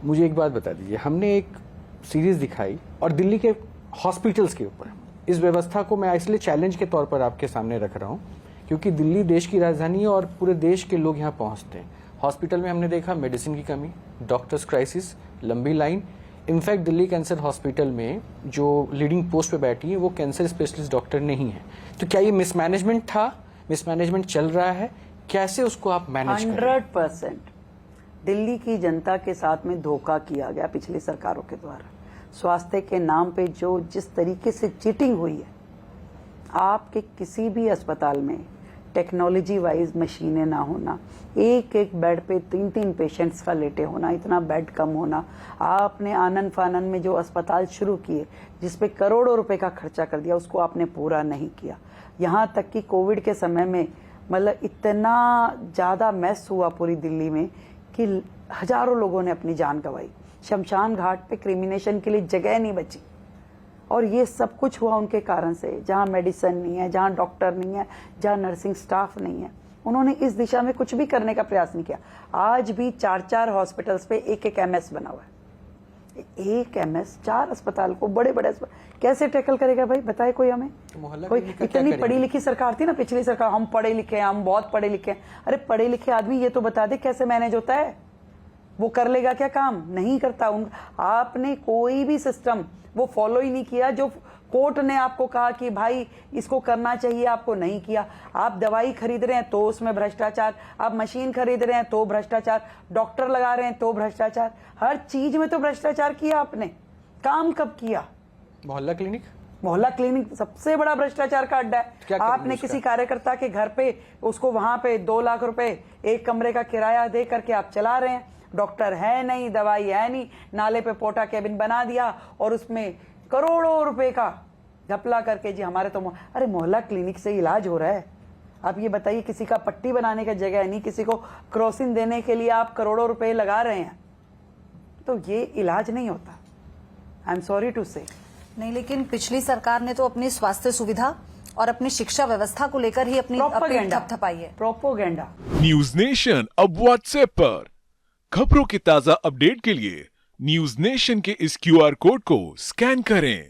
मुझे एक बात बता दीजिए, हमने एक सीरीज दिखाई और दिल्ली के हॉस्पिटल्स के ऊपर इस व्यवस्था को मैं इसलिए चैलेंज के तौर पर आपके सामने रख रहा हूँ क्योंकि दिल्ली देश की राजधानी है और पूरे देश के लोग यहाँ पहुँचते हैं। हॉस्पिटल में हमने देखा मेडिसिन की कमी, डॉक्टर्स क्राइसिस, लंबी line. In fact Delhi cancer hospital में जो लीडिंग पोस्ट पे बैठी है वो कैंसर स्पेशलिस्ट डॉक्टर नहीं है। तो क्या ये मिसमैनेजमेंट था, मिसमैनेजमेंट चल रहा है, कैसे उसको आप मैनेज करें? 100% दिल्ली की जनता के साथ में धोखा किया गया पिछली सरकारों के द्वारा। स्वास्थ्य के नाम पे जो जिस तरीके से चीटिंग हुई है, आपके किसी भी अस्पताल में टेक्नोलॉजी वाइज मशीनें ना होना, एक एक बेड पे 3-3 पेशेंट्स का लेटे होना, इतना बेड कम होना, आपने आनन फानन में जो अस्पताल शुरू किए जिसपे करोड़ों रुपए का खर्चा कर दिया, उसको आपने पूरा नहीं किया। यहाँ तक कि कोविड के समय में मतलब इतना ज्यादा मैस हुआ पूरी दिल्ली में कि हजारों लोगों ने अपनी जान गंवाई। शमशान घाट पे क्रिमिनेशन के लिए जगह नहीं बची और ये सब कुछ हुआ उनके कारण से। जहां मेडिसिन नहीं है, जहां डॉक्टर नहीं है, जहां नर्सिंग स्टाफ नहीं है, उन्होंने इस दिशा में कुछ भी करने का प्रयास नहीं किया। आज भी 4-4 हॉस्पिटल्स पे एक एमएस बना हुआ है। एक एमएस 4 अस्पताल को, बड़े बड़े अस्पताल कैसे टैकल करेगा भाई? बताए कोई हमें? कोई इतनी पढ़ी लिखी सरकार थी ना पिछली सरकार, हम पढ़े लिखे हैं, हम बहुत पढ़े लिखे हैं। अरे पढ़े लिखे आदमी ये तो बता दे कैसे मैनेज होता है, वो कर लेगा क्या काम? नहीं करता। आपने कोई भी सिस्टम वो फॉलो ही नहीं किया जो कोर्ट ने आपको कहा कि भाई इसको करना चाहिए, आपको नहीं किया। आप दवाई खरीद रहे हैं तो उसमें भ्रष्टाचार, आप मशीन खरीद रहे हैं तो भ्रष्टाचार, डॉक्टर लगा रहे हैं तो भ्रष्टाचार, हर चीज में तो भ्रष्टाचार किया आपने। काम कब किया? मोहल्ला क्लिनिक, मोहल्ला क्लिनिक सबसे बड़ा भ्रष्टाचार का अड्डा है। आपने किसी कार्यकर्ता के घर पे उसको वहां पे 2 लाख रुपए एक कमरे का किराया दे करके आप चला रहे हैं। डॉक्टर है नहीं, दवाई है नहीं, नाले पे पोटा केबिन बना दिया और उसमें करोड़ों रुपए का घपला करके जी हमारे तो अरे मोहल्ला क्लिनिक से इलाज हो रहा है। आप ये बताइए, किसी का पट्टी बनाने का जगह नहीं, किसी को क्रॉसिंग देने के लिए आप करोड़ों रुपए लगा रहे हैं, तो ये इलाज नहीं होता। आई एम सॉरी टू से। नहीं, लेकिन पिछली सरकार ने तो अपनी स्वास्थ्य सुविधा और अपनी शिक्षा व्यवस्था को लेकर ही अपनी थपथपाई है। प्रोपोगेंडा। न्यूज नेशन अब व्हाट्सएप पर खबरों के ताजा अपडेट के लिए न्यूज नेशन के इस क्यूआर कोड को स्कैन करें।